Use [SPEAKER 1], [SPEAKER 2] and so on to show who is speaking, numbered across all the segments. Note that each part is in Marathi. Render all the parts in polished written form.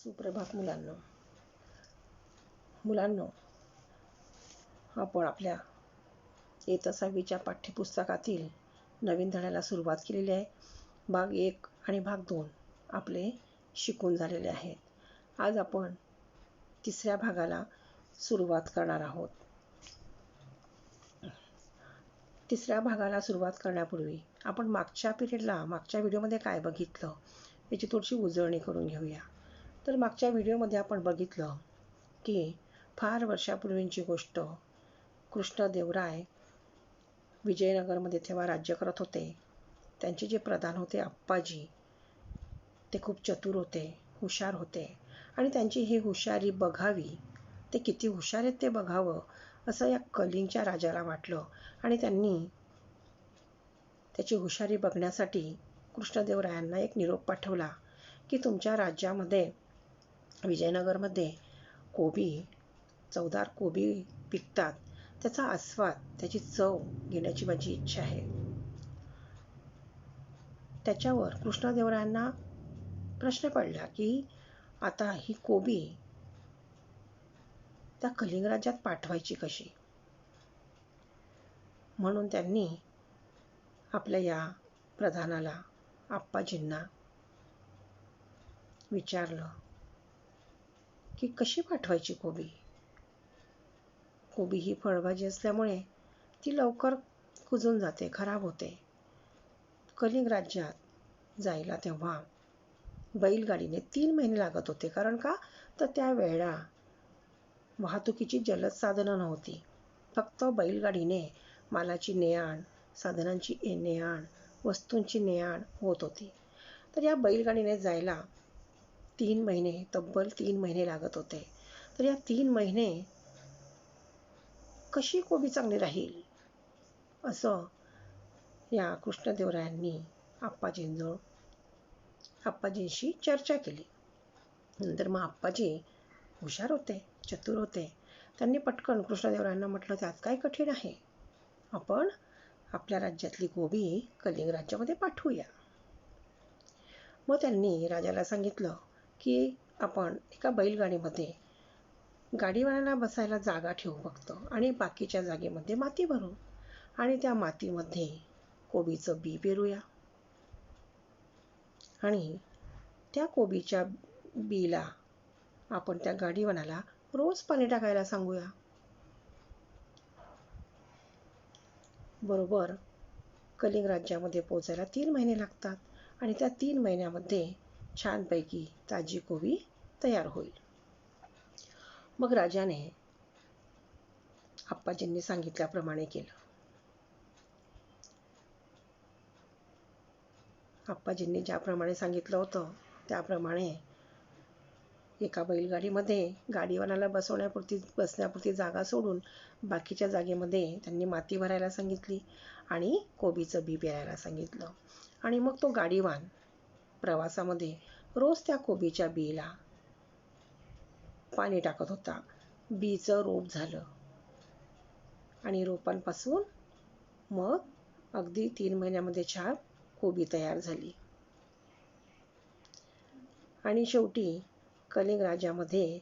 [SPEAKER 1] सुप्रभात मुलांनो, आपण आपल्या इयत्ता 6वीच्या पाठ्यपुस्तकातील नवीन धड्याला सुरुवात केलेली आहे. भाग 1 आणि भाग 2 आपले शिकून झालेले आहेत. आज आपण 3ऱ्या भागाला सुरुवात करणार आहोत. 3ऱ्या भागाला सुरुवात करण्यापूर्वी आपण मागच्या व्हिडिओमध्ये काय बघितलं याची थोडीशी उजळणी करून घेऊया. तर मागच्या व्हिडिओमध्ये आपण बघितलं की फार वर्षापूर्वीची गोष्ट, कृष्णदेवराय विजयनगरमध्ये तेव्हा राज्य करत होते. त्यांचे जे प्रधान होते अप्पाजी, ते खूप चतुर होते, हुशार होते आणि त्यांची ही हुशारी बघावी, ते किती हुशार आहेत ते बघावं असं या कलिंगच्या राजाला वाटलं आणि त्यांनी त्याची हुशारी बघण्यासाठी कृष्णदेवरायांना एक निरोप पाठवला की तुमच्या राज्यामध्ये विजयनगरमध्ये चवदार कोबी पिकतात, त्याचा आस्वाद, त्याची चव घेण्याची माझी इच्छा आहे. त्याच्यावर कृष्णदेवरायांना प्रश्न पडला की आता ही कोबी त्या कलिंग राज्यात पाठवायची कशी. म्हणून त्यांनी आपल्या या प्रधानाला, अप्पाजींना विचारलं की कशी पाठवायची कोबी. कोबी ही फळभाजी असल्यामुळे ती लवकर कुजून जाते, खराब होते. कलिंग राज्यात जायला तेव्हा बैलगाडीने 3 महिने लागत होते. कारण का तर त्यावेळेला वाहतुकीची जलद साधनं नव्हती. फक्त बैलगाडीने मालाची ने-आण, साधनांची ने-आण, वस्तूंची ने-आण होत होती. तर या बैलगाडीने जायला तब्बल 3 महिने लागत होते. तर या 3 महिने कशी कोबी चांगली राहील असं या कृष्णदेवरायांनी अप्पाजींशी चर्चा केली. नंतर मग अप्पाजी हुशार होते, चतुर होते. त्यांनी पटकन कृष्णदेवरायांना म्हटलं, त्यात काय कठीण आहे, आपण आपल्या राज्यातली कोबी कलिंग राज्यामध्ये पाठवूया. मग त्यांनी राजाला सांगितलं की आपण एका बैलगाडीमध्ये गाडीवाल्याला बसायला जागा ठेवू फक्त, आणि बाकीच्या जागेमध्ये माती भरू आणि त्या मातीमध्ये कोबीचं बी पेरूया आणि त्या कोबीच्या बीला आपण त्या गाडीवाल्याला रोज पाणी टाकायला सांगूया. बरोबर कलिंग राज्यामध्ये पोहोचायला 3 महिने लागतात आणि त्या 3 महिन्यामध्ये छानपैकी ताजी कोबी तयार होईल. मग राजाने अप्पाजींनी सांगितल्याप्रमाणे केलं. अप्पाजींनी ज्याप्रमाणे सांगितलं होतं त्याप्रमाणे एका बैलगाडीमध्ये गाडीवाल्याला बसण्यापुरती जागा सोडून बाकीच्या जागेमध्ये त्यांनी माती भरायला सांगितली आणि कोबीचं बी पेरायला सांगितलं. आणि मग तो गाडीवान प्रवासामध्ये रोज त्या कोबीच्या बीला पाणी टाकत होता. बीचं रोप झालं आणि रोपांपासून मग अगदी 3 महिन्यामध्ये छान कोबी तयार झाली. आणि शेवटी कलिंग राज्यामध्ये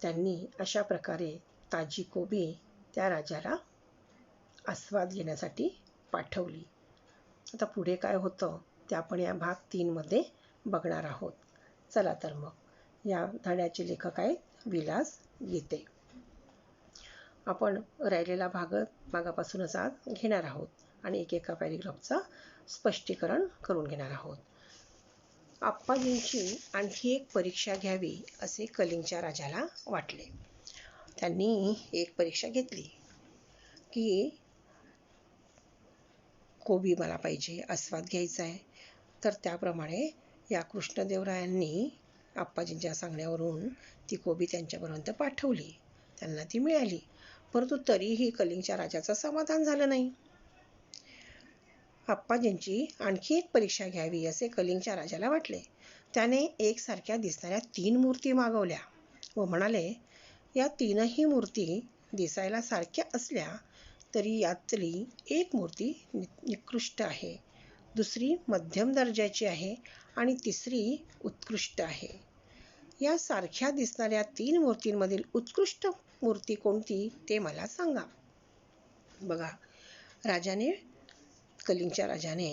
[SPEAKER 1] त्यांनी अशा प्रकारे ताजी कोबी त्या राजाला आस्वाद घेण्यासाठी पाठवली. आता पुढे काय होतं ते आपण या भाग 3 मध्ये बघणार आहोत. चला तर मग या धड्याचे लेखक आहेत विलास गीते. आपण राहिलेला भागापासूनच आज घेणार आहोत आणि एकेका पॅरेग्राफचं स्पष्टीकरण करून घेणार आहोत. अप्पाजींची आणखी एक परीक्षा घ्यावी असे कलिंगच्या राजाला वाटले. त्यांनी एक परीक्षा घेतली की कोबी मला पाहिजे, आस्वाद घ्यायचा आहे. तर त्याप्रमाणे या कृष्णदेवरायांनी अप्पाजींच्या सांगण्यावरून ती कोबी त्यांच्यापर्यंत पाठवली. त्यांना ती मिळाली, परंतु तरीही कलिंगच्या राजाचं समाधान झालं नाही. अप्पाजींची आणखी एक परीक्षा घ्यावी असे कलिंगच्या राजाला वाटले. त्याने एकसारख्या दिसणाऱ्या 3 मूर्ती मागवल्या व म्हणाले, या 3ही मूर्ती दिसायला सारख्या असल्या तरी यातली एक मूर्ती निकृष्ट आहे, दुसरी मध्यम दर्जाची आहे आणि तिसरी उत्कृष्ट आहे. या सारख्या दिसणाऱ्या 3 मूर्तींमधील उत्कृष्ट मूर्ती कोणती ते मला सांगा. बघा, राजाने कलिंगच्या राजाने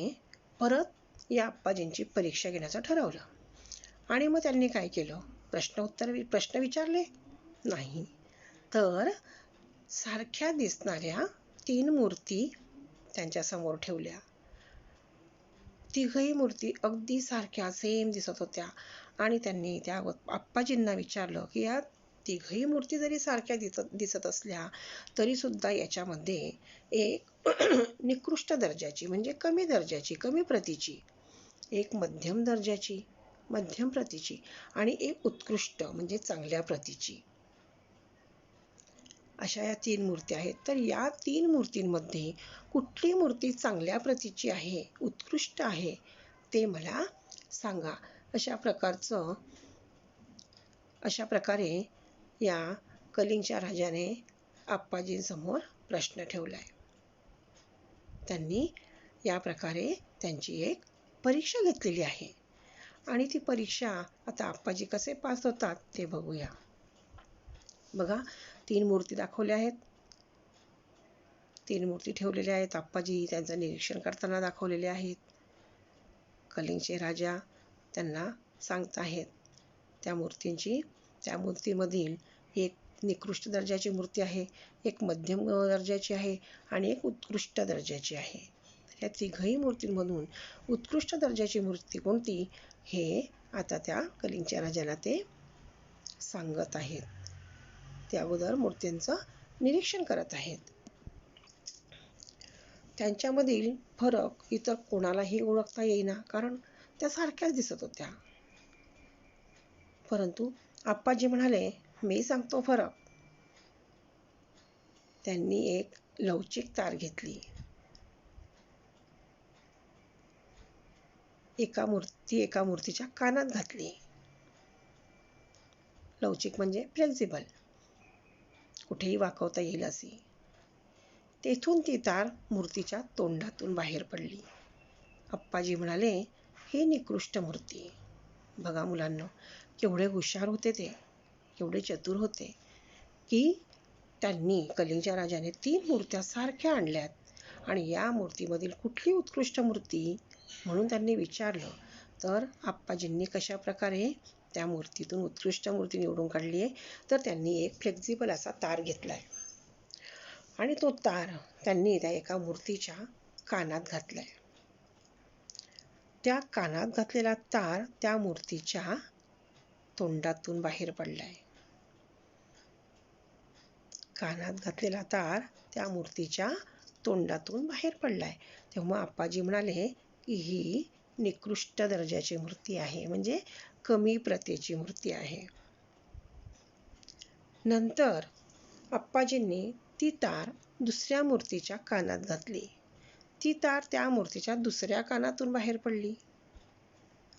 [SPEAKER 1] परत या आप्पाजींची परीक्षा घेण्याचं ठरवलं आणि मग त्यांनी काय केलं, प्रश्न विचारले नाही, तर सारख्या दिसणाऱ्या 3 मूर्ती त्यांच्या समोर ठेवल्या. तिघही मूर्ती अगदी सारख्या सेम दिसत होत्या आणि त्यांनी त्या आप्पाजींना विचारलं की या तिघही मूर्ती जरी सारख्या दिसत असल्या तरी सुद्धा याच्यामध्ये एक निकृष्ट दर्जाची म्हणजे कमी दर्जाची, कमी प्रतीची, एक मध्यम दर्जाची, मध्यम प्रतीची आणि एक उत्कृष्ट म्हणजे चांगल्या प्रतीची, अशा या 3 मूर्ती आहेत. तर या 3 मूर्तींमध्ये कुठली मूर्ती चांगल्या प्रतीची आहे, उत्कृष्ट आहे, ते मला सांगा. अशा प्रकारे या कलिंगच्या राजाने आप्पाजींसमोर प्रश्न ठेवलाय. त्यांनी या प्रकारे त्यांची एक परीक्षा घेतलेली आहे आणि ती परीक्षा आता आप्पाजी कसे पास होतात ते बघूया. बघा, 3 मूर्ती दाखवल्या आहेत. 3 मूर्ती ठेवलेल्या आहेत. आप्पाजी त्यांचं निरीक्षण करताना दाखवलेले आहेत. कलिंगचे राजा त्यांना सांगत आहेत त्या मूर्तीमधील एक निकृष्ट दर्जाची मूर्ती आहे, एक मध्यम दर्जाची आहे आणि एक उत्कृष्ट दर्जाची आहे. या तिघही मूर्तींमधून उत्कृष्ट दर्जाची मूर्ती कोणती हे आता त्या कलिंगच्या राजाला ते सांगत आहेत. ते अगोदर मूर्तींचं निरीक्षण करत आहेत. त्यांच्यामधील फरक इतर कोणालाही ओळखता येईना, कारण त्या सारख्याच दिसत होत्या. परंतु आप्पाजी म्हणाले, मी सांगतो फरक. त्यांनी एक लवचिक तार घेतली. एका मूर्तीच्या कानात घातली. लवचिक म्हणजे फ्लेक्झिबल, कुठेही वाकवता येईल अशी. तेथून ती तार मूर्तीच्या तोंडातून बाहेर पडली. आप्पाजी म्हणाले, ही निकृष्ट मूर्ती. बघा मुलांनो, केवढे हुशार होते ते, केवढे चतुर होते की त्यांनी कलिंगच्या राजाने 3 मूर्त्या सारख्या आणल्यात आणि या मूर्तीमधील कुठली उत्कृष्ट मूर्ती म्हणून त्यांनी विचारलं. तर आप्पाजींनी कशा प्रकारे त्या मूर्तीतून उत्कृष्ट मूर्ती निवडून काढली आहे, तर त्यांनी एक फ्लेक्झिबल असा तार घेतलाय आणि तो तार त्यांनी त्या एका मूर्तीच्या कानात घातलाय. त्या कानात घातलेला तार त्या मूर्तीच्या तोंडातून बाहेर पडलाय. कानात घातलेला तार त्या मूर्तीच्या तोंडातून बाहेर पडलाय. तेव्हा आप्पाजी म्हणाले की ही निकृष्ट दर्जाची मूर्ती आहे, म्हणजे कमी प्रतीची मूर्ती आहे. नंतर आप्पाजींनी ती तार दुसऱ्या मूर्तीच्या कानात घातली. ती तार त्या मूर्तीच्या दुसऱ्या कानातून बाहेर पडली.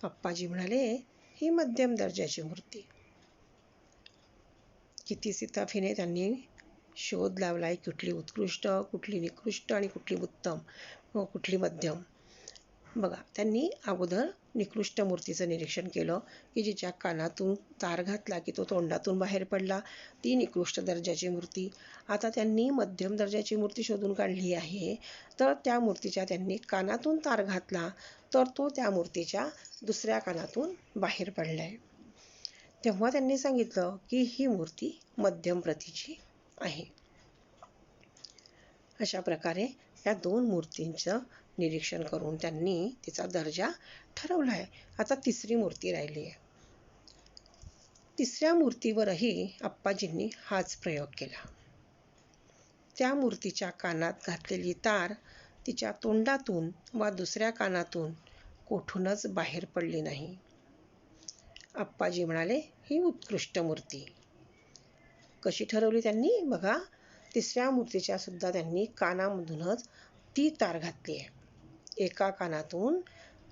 [SPEAKER 1] आप्पाजी म्हणाले, ही मध्यम दर्जाची मूर्ती. किती शिताफीने त्यांनी शोध लावलाय, कुठली उत्कृष्ट, कुठली निकृष्ट आणि कुठली उत्तम व कुठली मध्यम. बघा, त्यांनी अगोदर निकृष्ट मूर्तीचं निरीक्षण केलं की जिच्या कानातून तार घातला की तो तोंडातून बाहेर पडला, ती निकृष्ट दर्जाची मूर्ती. आता त्यांनी मध्यम दर्जाची मूर्ती शोधून काढली आहे. तर त्या मूर्तीच्या त्यांनी कानातून तार घातला तर तो त्या मूर्तीच्या दुसऱ्या कानातून बाहेर पडलाय. तेव्हा त्यांनी सांगितलं की ही मूर्ती मध्यम प्रतीची आहे. अशा प्रकारे या 2 मूर्तींचं निरीक्षण करून त्यांनी तिचा दर्जा ठरवलाय. आता तिसरी मूर्ती राहिली आहे. तिसऱ्या मूर्तीवरही आप्पाजींनी हाच प्रयोग केला. त्या मूर्तीच्या कानात घातलेली तार तिच्या तोंडातून वा दुसऱ्या कानातून कोठूनच बाहेर पडली नाही. आप्पाजी म्हणाले, ही उत्कृष्ट मूर्ती. कशी ठरवली त्यांनी? बघा, तिसऱ्या मूर्तीच्या सुद्धा त्यांनी कानामधूनच ती तार घातली आहे. एका कानातून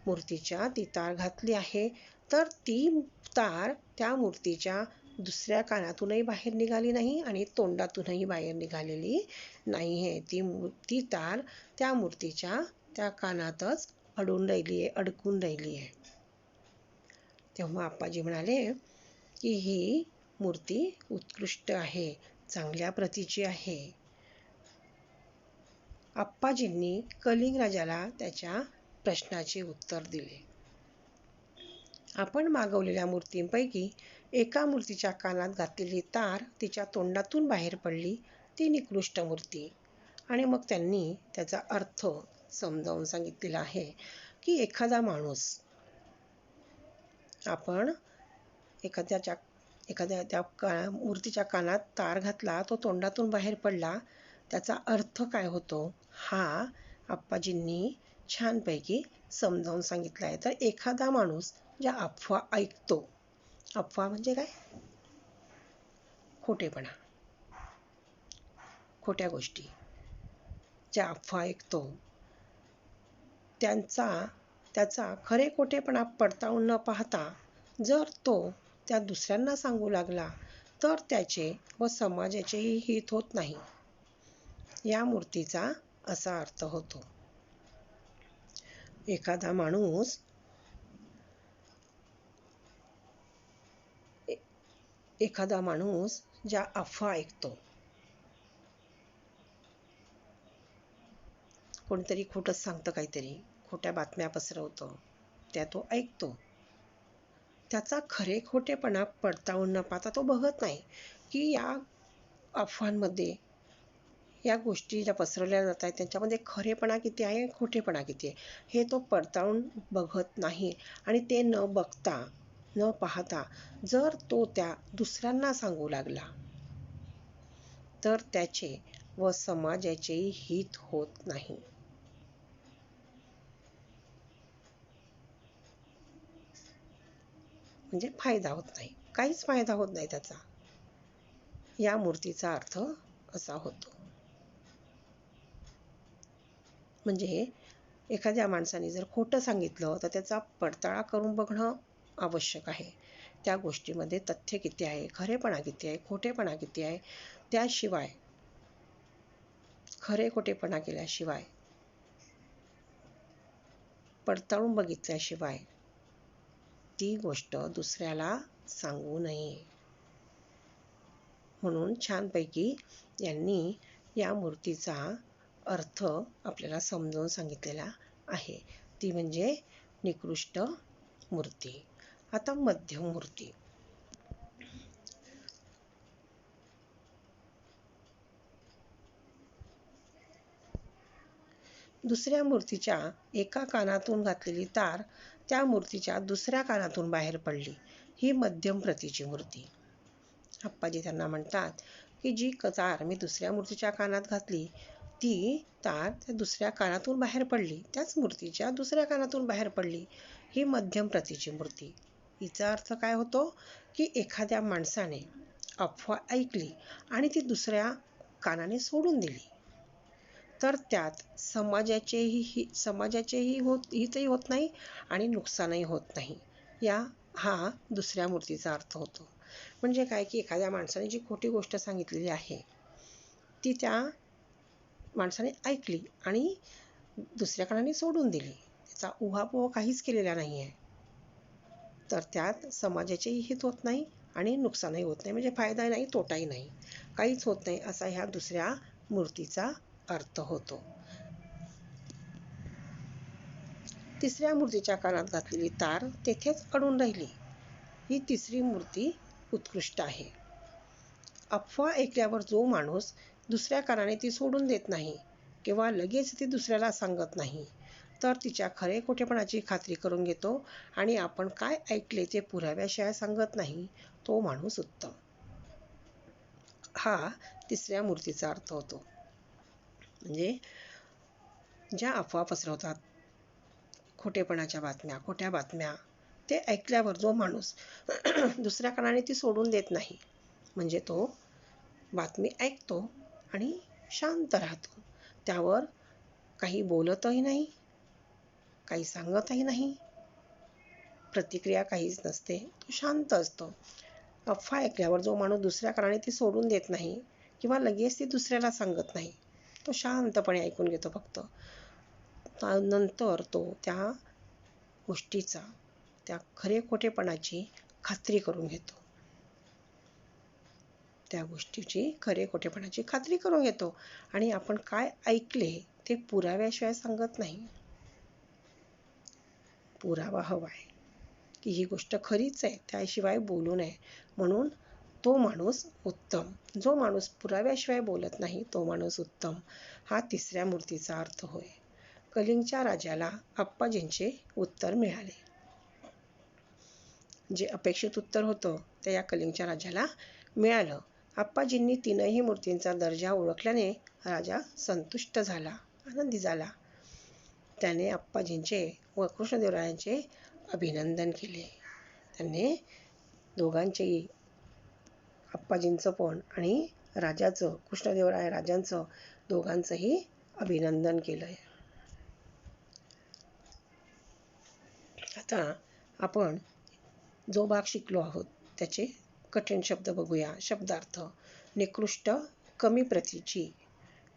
[SPEAKER 1] मूर्तीच्या ती तार घातली आहे, तर ती तार त्या मूर्तीच्या दुसऱ्या कानातूनही बाहेर निघाली नाही आणि तोंडातूनही बाहेर निघालेली नाही आहे. ती तार त्या मूर्तीच्या त्या कानातच अडकून राहिली आहे. तेव्हा आप्पाजी म्हणाले की ही मूर्ती उत्कृष्ट आहे, चांगल्या प्रतीची आहे. आप्पाजींनी कलिंग राजाला त्याच्या प्रश्नाचे उत्तर दिले. आपण मागवलेल्या मूर्तींपैकी एका मूर्तीच्या कानात घातलेली तार तिच्या तोंडातून बाहेर पडली, ती निकृष्ट मूर्ती. आणि मग त्यांनी त्याचा अर्थ समजावून सांगितलेला आहे की एखादा माणूस, आपण एखाद्या त्या मूर्तीच्या कानात तार घातला, तो तोंडातून बाहेर पडला, त्याचा अर्थ काय होतो हा आप्पाजींनी छानपैकी समजावून सांगितलं आहे. तर एखादा माणूस ज्या अफवा ऐकतो, अफवा म्हणजे काय? खोटेपणा, खोट्या गोष्टी, ज्या अफवा ऐकतो त्याचा खरे खोटेपणा पडताळून न पाहता जर तो त्या दुसऱ्यांना सांगू लागला तर त्याचे व समाजाचेही हित होत नाही, या मूर्तीचा असा अर्थ होतो. एखादा माणूस ज्या अफवा ऐकतो, कोणतरी खोटंच सांगतं, काहीतरी खोट्या बातम्या पसरवतं, त्या तो ऐकतो, त्याचा खरे खोटेपणा पडताळून न पाहता तो बघत नाही की या अफवांमध्ये, या गोष्टी ज्या पसरवल्या जात आहेत त्यांच्यामध्ये खरेपणा किती आहे, खोटेपणा किती आहे, हे तो पडताळून बघत नाही. आणि ते न पाहता जर तो त्या दुसऱ्यांना सांगू लागला तर त्याचे व समाजाचेही हित होत नाही. म्हणजे फायदा होत नाही, काहीच फायदा होत नाही त्याचा. या मूर्तीचा अर्थ असा होतो. म्हणजे एखाद्या माणसाने जर खोटं सांगितलं तर त्याचा पडताळा करून बघणं आवश्यक आहे. त्या गोष्टीमध्ये तथ्य किती आहे, खरेपणा किती आहे, खोटेपणा किती आहे, त्याशिवाय खरे खोटेपणा केल्याशिवाय, पडताळून बघितल्याशिवाय ती गोष्ट दुसऱ्याला सांगू नये. म्हणून छानपैकी यांनी या मूर्तीचा अर्थ आपल्याला समजावून सांगितलेला आहे. ती म्हणजे निकृष्ट मूर्ती. आता मध्यम मूर्ती. दुसऱ्या मूर्तीच्या एका कानातून घातलेली तार त्या मूर्तीच्या दुसऱ्या कानातून बाहेर पडली, ही मध्यम प्रतीची मूर्ती. आप्पाजी त्यांना म्हणतात की जी तार मी दुसऱ्या मूर्तीच्या कानात घातली, ती तार त्या दुसऱ्या कानातून बाहेर पडली, त्याच मूर्तीच्या दुसऱ्या कानातून बाहेर पडली, ही मध्यम प्रतीची मूर्ती. हिचा अर्थ काय होतो की एखाद्या माणसाने अफवा ऐकली आणि ती दुसऱ्या कानाने सोडून दिली तर त्यात समाजाचेही हितही होत नाही आणि नुकसानही होत नाही. हा दुसऱ्या मूर्तीचा अर्थ होतो. म्हणजे काय की एखाद्या माणसाने जी खोटी गोष्ट सांगितलेली आहे ती त्या माणसाने ऐकली आणि दुसऱ्या कानाने सोडून दिली, त्याचा उहापोह काहीच केलेला नाही आहे, तर त्यात समाजाचेही हित होत नाही आणि नुकसानही होत नाही. म्हणजे फायदाही नाही, तोटाही नाही, काहीच होत नाही, असा ह्या दुसऱ्या मूर्तीचा अर्थ होतो. तिसऱ्या मूर्तीच्या कानात घातलेली तार तेथेच अडून राहिली, ही तिसरी मूर्ती उत्कृष्ट आहे. अफवा ऐकल्यावर जो माणूस दुसऱ्या कानाने ती सोडून देत नाही किंवा लगेच ती दुसऱ्याला सांगत नाही, तर तिच्या खरे खोटेपणाची खात्री करून घेतो आणि आपण काय ऐकले ते पुराव्याशिवाय सांगत नाही, तो माणूस उत्तम. हा तिसऱ्या मूर्तीचा अर्थ होतो. म्हणजे ज्या अफवा पसरवतात, खोटेपणाच्या बातम्या, खोट्या बातम्या, ते ऐकल्यावर जो माणूस दुसऱ्या कानाने ती सोडून देत नाही, म्हणजे तो बातमी ऐकतो आणि शांत राहतो, त्यावर काही बोलतही नाही, काही सांगतही नाही, प्रतिक्रिया काहीच नसते, तो शांत असतो. अफवा ऐकल्यावर जो माणूस दुसऱ्या कानाने ती सोडून देत नाही किंवा लगेच ती दुसऱ्याला सांगत नाही, तो शांतपणे ऐकून घेतो फक्त. नंतर तो त्या गोष्टीचा, त्या खरे खोटेपणाची खात्री करून घेतो. त्या गोष्टीची खरे खोटेपणाची खात्री करून घेतो आणि आपण काय ऐकले ते पुराव्याशिवाय सांगत नाही. पुरावा हवाय की ही गोष्ट खरीच आहे, त्याशिवाय बोलू नये. म्हणून तो माणूस उत्तम. जो माणूस पुराव्याशिवाय बोलत नाही तो माणूस उत्तम, हा तिसऱ्या मूर्तीचा अर्थ होय. कलिंगच्या राजाला आप्पाजींचे उत्तर मिळाले. जे अपेक्षित उत्तर होतं ते या कलिंगच्या राजाला मिळालं. आप्पाजींनी तीनही मूर्तींचा दर्जा ओळखल्याने राजा संतुष्ट झाला, आनंदी झाला. त्याने आप्पाजींचे व कृष्णदेवरायांचे अभिनंदन केले. त्याने दोघांचेही, आप्पाजींचं पण आणि राजाचं, कृष्णदेवराय राजांचं, दोघांचंही अभिनंदन केलंय. आता आपण जो भाग शिकलो आहोत त्याचे कठीण शब्द बघूया. शब्दार्थ: निकृष्ट, कमी प्रतीची.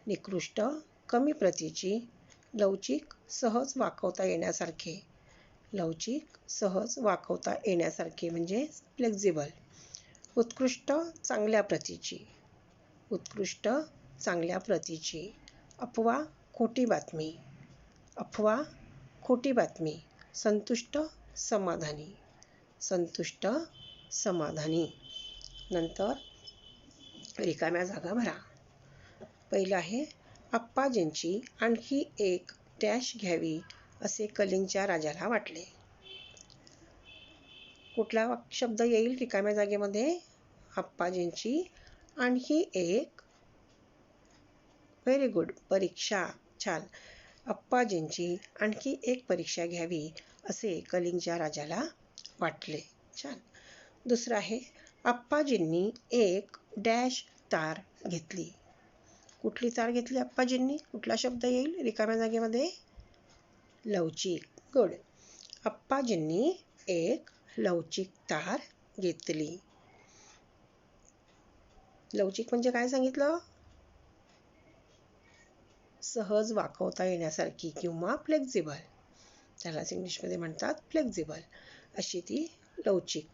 [SPEAKER 1] निकृष्ट, कमी प्रतीची. लवचिक, सहज वाकवता येण्यासारखे. लवचिक, सहज वाकवता येण्यासारखे म्हणजे फ्लेक्झिबल. उत्कृष्ट, चांगल्या प्रतीची. उत्कृष्ट, चांगल्या प्रतीची. अफवा, खोटी बातमी. अफवा, खोटी बातमी. संतुष्ट, समाधानी. संतुष्ट, समाधानी. नंतर रिकाम्या जागा भरा. पहिलं आहे, आप्पाजींची आणखी एक डॅश घ्यावी असे कलिंगच्या राजाला वाटले. कुठला शब्द येईल रिकाम्या जागेमध्ये? आप्पाजींची आणखी एक. व्हेरी गुड, परीक्षा. छान. आप्पाजींची आणखी एक परीक्षा घ्यावी असे कलिंगच्या राजाला वाटले. छान. दुसरं आहे, आप्पाजींनी एक डॅश तार घेतली. कुठली तार घेतली आप्पाजींनी? कुठला शब्द येईल रिकाम्या जागेमध्ये? लवचिक. गुड. आप्पाजींनी एक लवचिक तार घेतली. लवचिक म्हणजे काय सांगितलं? सहज वाकवता येण्यासारखी किंवा फ्लेक्झिबल. त्यालाच इंग्लिशमध्ये म्हणतात फ्लेक्झिबल. अशी ती लवचिक.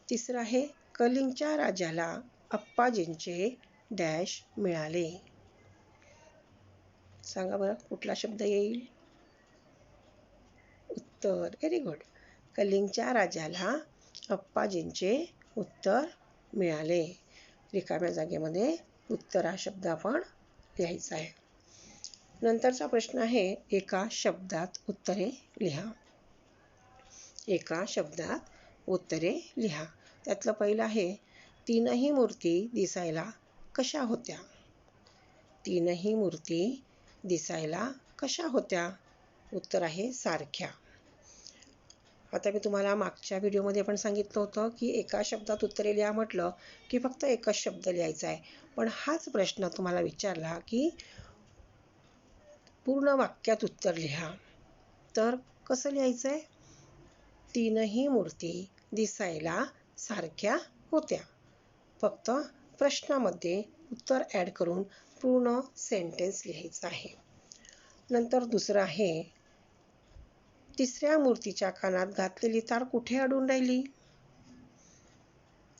[SPEAKER 1] तिसरं आहे, कलिंगच्या राजाला आप्पाजींचे डॅश मिळाले. सांगा बरं कुठला शब्द येईल? उत्तर. Very good. कलिंगच्या राजाला आप्पाजींचे उत्तर मिळाले. रिकाम्या जागेमध्ये उत्तर हा शब्द आपण लिहायचा आहे. नंतरचा प्रश्न आहे, एका शब्दात उत्तरे लिहा. एका शब्दात उत्तरे लिहा. त्यातलं पहिलं आहे, तीनही मूर्ती दिसायला कशा होत्या? तीनही मूर्ती दिसायला कशा होत्या? उत्तर आहे सारख्या. आता मी तुम्हाला मागच्या व्हिडिओमध्ये पण सांगितलं होतं की एका शब्दात उत्तरे लिहा म्हटलं की फक्त एकच शब्द लिहायचा आहे. पण हाच प्रश्न तुम्हाला विचारला की पूर्ण वाक्यात उत्तर लिहा, तर कसं लिहायचं आहे? तीनही मूर्ती दिसायला सारख्या होत्या. फक्त प्रश्नामध्ये उत्तर ॲड करून पूर्ण सेंटेन्स लिहायचं आहे. नंतर दुसरं आहे, तिसऱ्या मूर्तीच्या कानात घातलेली तार कुठे अडून राहिली?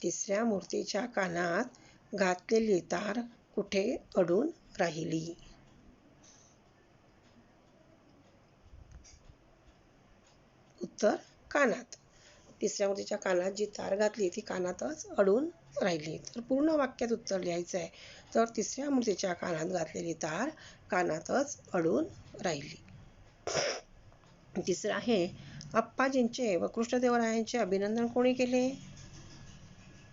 [SPEAKER 1] तिसऱ्या मूर्तीच्या कानात घातलेली तार कुठे अडून राहिली? उत्तर कानात. तिसऱ्या मूर्तीच्या कानात जी तार घातली ती कानातच अडून राहिली. तर पूर्ण वाक्यात उत्तर लिहायचं आहे. तर तिसऱ्या मूर्तीच्या कानात घातलेली तार कानातच अडून राहिली. तिसरं आहे, आप्पाजींचे व कृष्णदेवरायांचे अभिनंदन कोणी केले?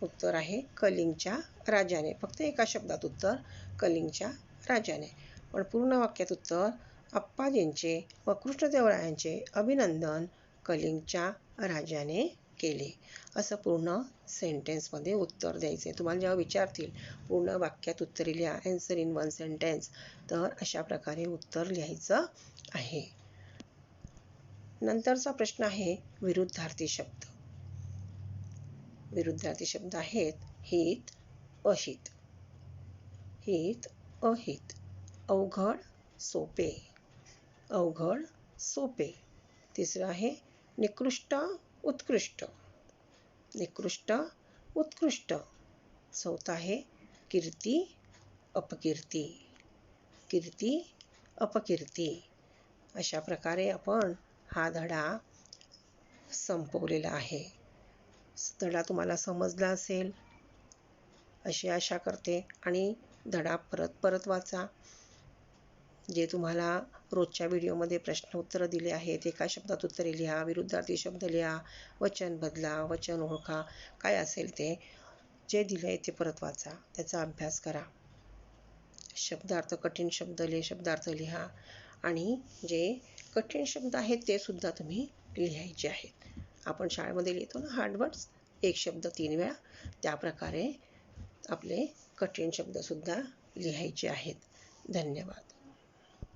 [SPEAKER 1] उत्तर आहे कलिंगच्या राजाने. फक्त एका शब्दात उत्तर कलिंगच्या राजाने. पण पूर्ण वाक्यात उत्तर आप्पाजींचे व कृष्णदेवरायांचे अभिनंदन कलिंगच्या राजाने केले. असं पूर्ण सेंटेन्समध्ये उत्तर द्यायचे. तुम्हाला जेव्हा विचारतील पूर्ण वाक्यात उत्तरे लिहा, आन्सर इन वन सेंटेन्स, तर अशा प्रकारे उत्तर लिहायचं आहे. नंतरचा प्रश्न आहे, विरुद्धार्थी शब्द. विरुद्धार्थी शब्द आहेत हित, अहित. हित, अहित. अवघड, सोपे. अवघड, सोपे. तिसरं आहे, निकृष्ट, उत्कृष्ट. निकृष्ट, उत्कृष्ट. चौथा आहे कीर्ती अपकीर्ती, कीर्ती अपकीर्ती. अशा प्रकारे आपण हा धडा संपवलेला आहे. धडा तुम्हाला समजला असेल अशी आशा करते. आणि धडा परत परत वाचा. जे तुम्हाला रोजच्या व्हिडिओमध्ये प्रश्न उत्तरं दिले आहेत, एका शब्दात उत्तरे लिहा, विरुद्धार्थी शब्द लिहा, वचन बदला, वचन ओळखा, काय असेल ते जे दिले आहे ते परत वाचा, त्याचा अभ्यास करा. शब्दार्थ, कठीण शब्दार्थ लिहा. आणि जे कठीण शब्द आहेत ते सुद्धा तुम्ही लिहायचे आहेत. आपण शाळेमध्ये लिहितो ना हार्ड वर्ड्स, एक शब्द 3 वेळा, त्या प्रकारे आपले कठीण शब्द सुद्धा लिहायचे आहेत. धन्यवाद.